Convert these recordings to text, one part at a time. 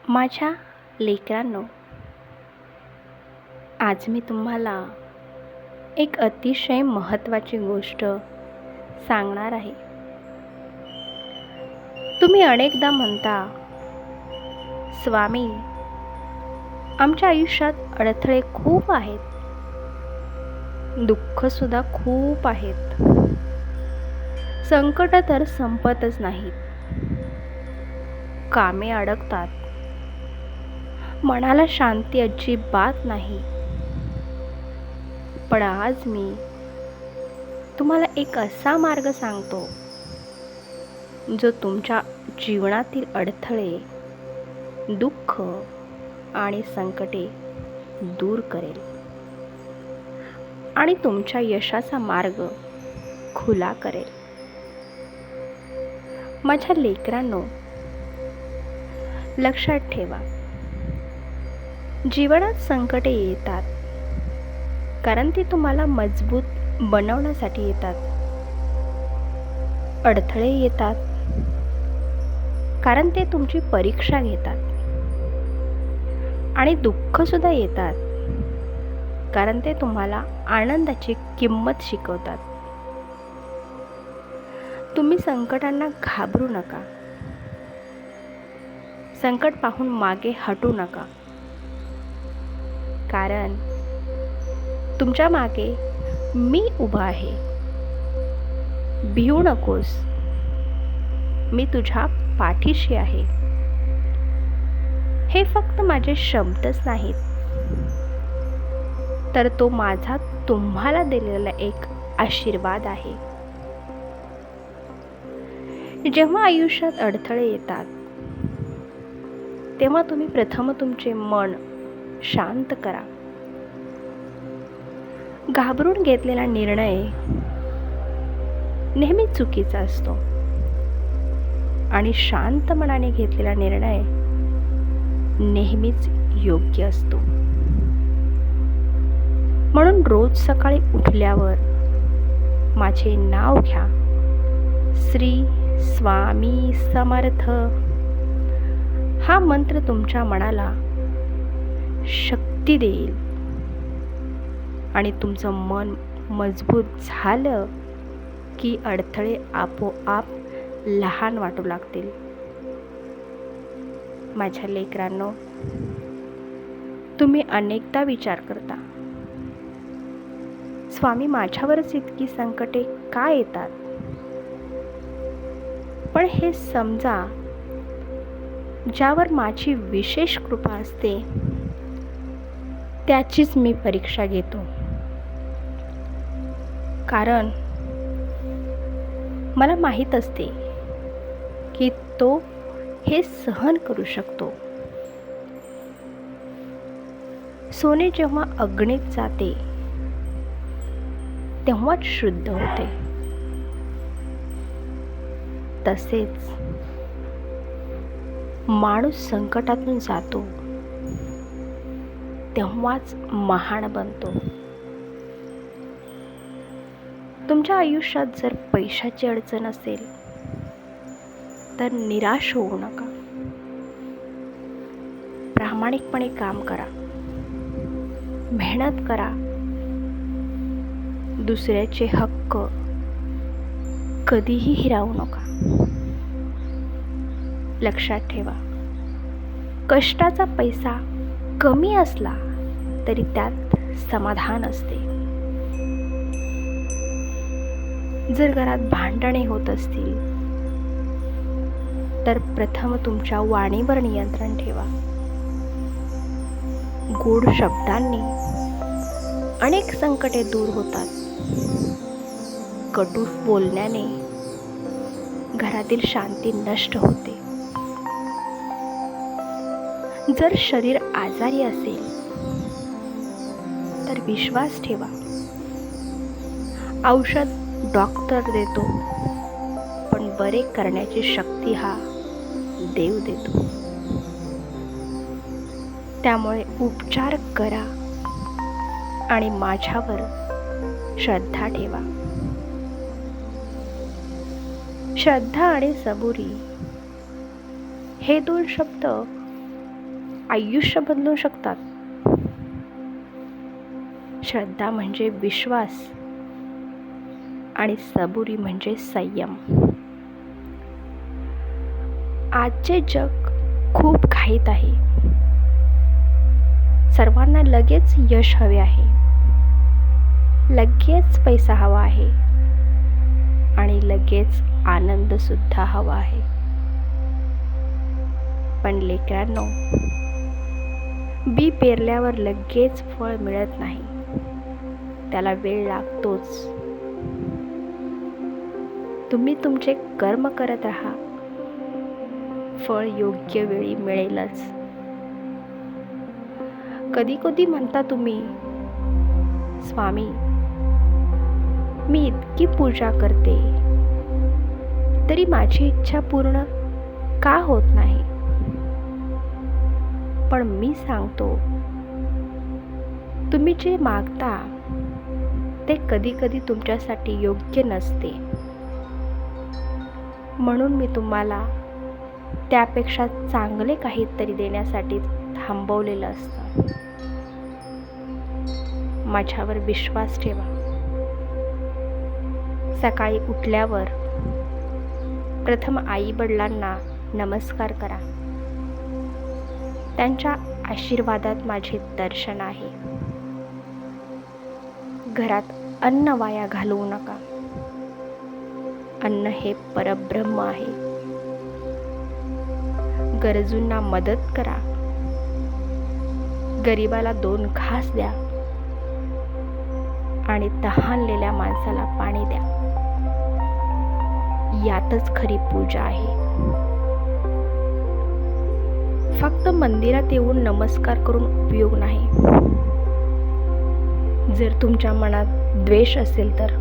माझ्या लेकरांनो, आज मी तुम्हाला एक अतिशय महत्त्वाची गोष्ट सांगणार आहे. तुम्ही अनेकदा म्हणता, स्वामी, आमच्या आयुष्यात अडथळे खूप आहेत, दुःखसुद्धा खूप आहेत, संकट तर संपतच नाहीत, कामे अडकतात, मनाला शांती अजिबात नाही. पण आज मी तुम्हाला एक असा मार्ग सांगतो जो तुमच्या जीवनातील अडथळे, दुःख आणि संकटे दूर करेल आणि तुमच्या यशाचा मार्ग खुला करेल. माझ्या लेकरांनो, लक्षात ठेवा, जीवनात संकटे येतात कारण ते तुम्हाला मजबूत बनवण्यासाठी येतात. अडथळे येतात कारण ते तुमची परीक्षा घेतात. आणि दुःखसुद्धा येतात कारण ते तुम्हाला आनंदाची किंमत शिकवतात. तुम्ही संकटांना घाबरू नका. संकट पाहून मागे हटू नका. कारण तुमच्या मागे मी उभा आहे. भिऊ नकोस, मी तुझ्या पाठीशी आहे. हे फक्त माझे शब्दच नाहीत, तर तो माझा तुम्हाला दिलेला एक आशीर्वाद आहे. जेव्हा आयुष्यात अडथळे येतात, तेव्हा तुम्ही प्रथम तुमचे मन शांत करा. घाबरून घेतलेला निर्णय नेहमी चुकीचा असतो आणि शांत मनाने घेतलेला निर्णय नेहमीच योग्य असतो. म्हणून रोज सकाळी उठल्यावर माझे नाव घ्या, श्री स्वामी समर्थ. हा मंत्र तुमच्या मनाला शक्ती देईल आणि तुमचं मन मजबूत झालं की अडथळे आपोआप लहान वाटू लागतील. माझ्या लेकरांनो, तुम्ही अनेकदा विचार करता, स्वामी, माझ्यावरच इतकी संकटे का येतात? पण हे समजा, ज्यावर माझी विशेष कृपा असते त्याचीच मी परीक्षा घेतो. कारण मला माहीत असते की तो हे सहन करू शकतो. सोने जेव्हा अग्नीत जाते तेव्हाच शुद्ध होते. तसेच माणूस संकटातून जातो तेव्हाच महान बनतो. तुमच्या आयुष्यात जर पैशाची अडचण असेल तर निराश होऊ नका. प्रामाणिकपणे काम करा, मेहनत करा. दुसऱ्याचे हक्क कधीही हिरावू नका. लक्षात ठेवा, कष्टाचा पैसा कमी असला तरी त्यात समाधान असते. जर घरात भांडणे होत असतील तर प्रथम तुमच्या वाणीवर नियंत्रण ठेवा. गोड शब्दांनी अनेक संकटे दूर होतात. कटू बोलण्याने घरातील शांती नष्ट होते. जर शरीर आजारी असेल तर विश्वास ठेवा, औषध डॉक्टर देतो, पण बरे करण्याची शक्ती हा देव देतो. त्यामुळे उपचार करा आणि माझ्यावर श्रद्धा ठेवा. श्रद्धा आणि सबुरी हे दोन शब्द आयुष्य बदलू शकतात. श्रद्धा म्हणजे विश्वास आणि सबुरी म्हणजे संयम. आजचे जग खूप घाईत आहे. सर्वांना लगेच यश हवे आहे, लगेच पैसा हवा आहे आणि लगेच आनंद सुद्धा हवा आहे. पण लेकरांनो, बी पेरल्यावर लगेच फळ मिळत नाही, त्याला वेळ लागतोच. तुम्ही तुमचे कर्म करत राहा, फळ योग्य वेळी मिळेलच. कधी कधी म्हणता तुम्ही, स्वामी, मी इतकी पूजा करते तरी माझी इच्छा पूर्ण का होत नाही? पण मी सांगतो, तुम्ही जे मागता ते कधी कधी तुमच्यासाठी योग्य नसते. म्हणून मी तुम्हाला त्यापेक्षा चांगले काहीतरी देण्यासाठी थांबवलेलं असतं. माझ्यावर विश्वास ठेवा. सकाळी उठल्यावर प्रथम आई वडिलांना नमस्कार करा. त्यांच्या आशीर्वादात माझे दर्शन आहे. घरात अन्न वाया घालवू नका. अन्न हे परब्रह्म आहे. गरजूंना मदत करा. गरिबाला 2 घास द्या आणि तहानलेल्या माणसाला पाणी द्या. यातच खरी पूजा आहे. फक्त मंदिरात येऊन नमस्कार करून उपयोग नाही. जर तुमच्या मनात द्वेष असेल तर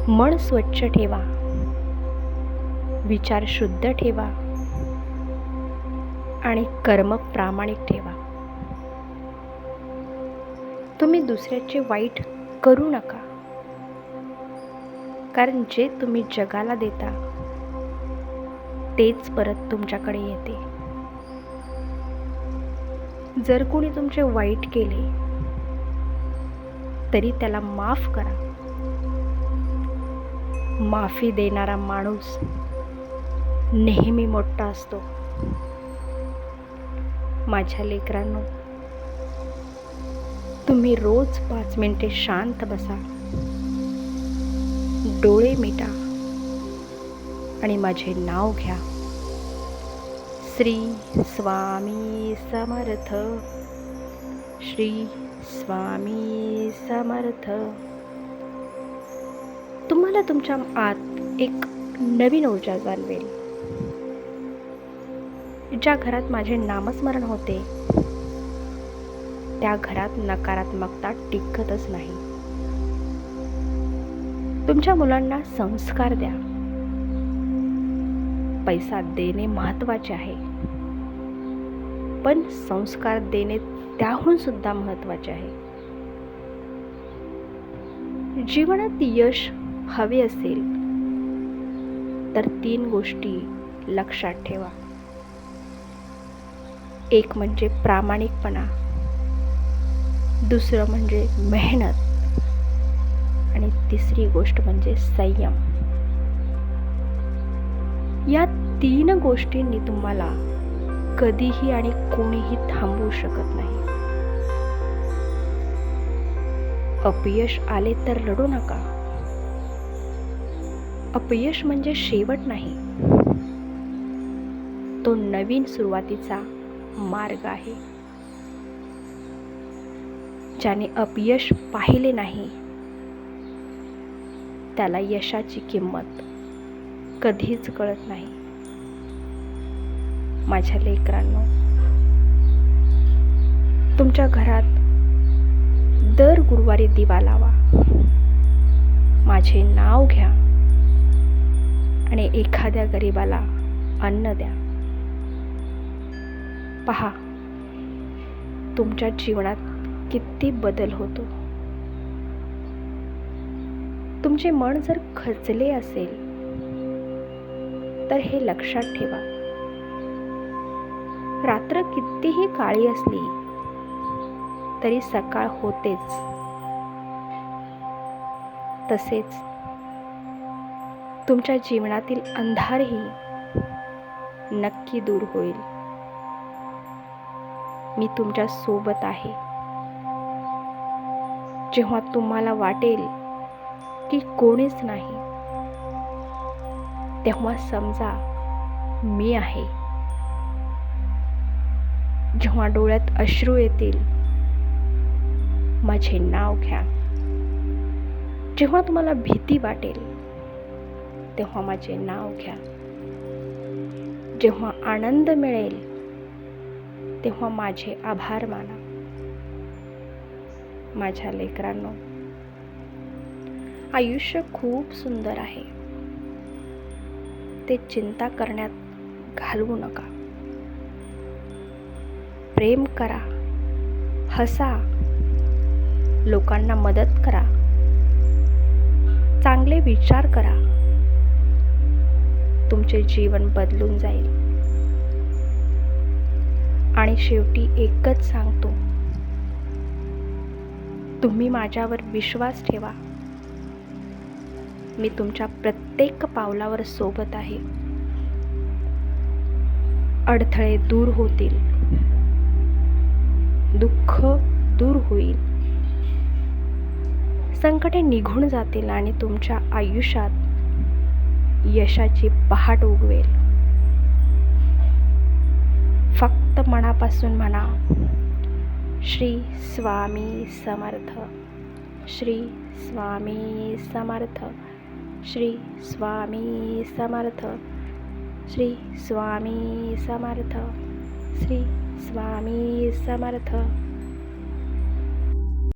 मन स्वच्छ ठेवा, विचार शुद्ध ठेवा आणि कर्म प्रामाणिक ठेवा. तुम्ही दुसऱ्याचे वाईट करू नका, कारण जे तुम्ही जगाला देता तेच परत तुमच्याकडे येते. जर कोणी तुमचे वाईट केले तरी त्याला माफ करा. माफी देणारा माणूस नेहमी मोठा असतो. माझ्या लेकरांनो, तुम्ही रोज 5 मिनिटे शांत बसा, डोळे मिटा आणि माझे नाव घ्या. श्री स्वामी समर्थ, श्री स्वामी समर्थ. तुम्हाला तुमच्या आत एक नवीन ऊर्जा जाणवेल. ज्या घरात माझे नामस्मरण होते त्या घरात नकारात्मकता टिकतच नाही. तुमच्या मुलांना संस्कार द्या. पैसा देणे महत्त्वाचे आहे, पण संस्कार देणे त्याहून सुद्धा महत्त्वाचे आहे. जीवनात यश हवे असेल तर 3 गोष्टी लक्षात ठेवा. एक म्हणजे प्रामाणिकपणा, दुसरं म्हणजे मेहनत आणि तिसरी गोष्ट म्हणजे संयम. या 3 गोष्टींनी तुम्हाला कधीही आणि कोणीही थांबवू शकत नाही. अपयश आले तर रडू नका. अपयश म्हणजे शेवट नाही, तो नवीन सुरुवातीचा मार्ग आहे. ज्याने अपयश पाहिले नाही त्याला यशाची किंमत कधीच कळत नाही. माझ्या लेकरांनो, तुमच्या घरात दर गुरुवारी दिवा लावा, माझे नाव घ्या आणि एखाद्या गरिबाला अन्न द्या. पहा, तुमच्या जीवनात किती बदल होतो. तुमचे मन जर खचले असेल तर हे लक्षात ठेवा. रात्र कितीही काळी असली तरी सकाळ होतेच. तसेच तुमच्या जीवनातील अंधारही नक्की दूर होईल. मी तुमच्या सोबत आहे. जेव्हा तुम्हाला वाटेल की कोणीच नाही, तेव्हा समजा मी आहे. जेव्हा डोळ्यात अश्रू येतील, माझे नाव घ्या. जेव्हा तुम्हाला भीती वाटेल, तेव्हा माझे नाव घ्या. जेव्हा आनंद मिळेल, तेव्हा माझे आभार माना. माझ्या लेकरांनो, आयुष्य खूप सुंदर आहे. ते चिंता करण्यात घालवू नका. प्रेम करा, हसा, लोकांना मदत करा, चांगले विचार करा. तुमचे जीवन बदलून जाईल. आणि शेवटी एकच सांगतो, तुम्ही माझ्यावर विश्वास ठेवा. मी तुमच्या प्रत्येक पावलावर सोबत आहे. अडथळे दूर होतील, दुःख दूर होईल, संकटे निघून जातील आणि तुमच्या आयुष्यात यशाची पहाट उगवेल. फक्त मनापासून म्हणा, श्री स्वामी समर्थ, श्री स्वामी समर्थ, श्री स्वामी समर्थ, श्री स्वामी समर्थ, श्री स्वामी समर्थ.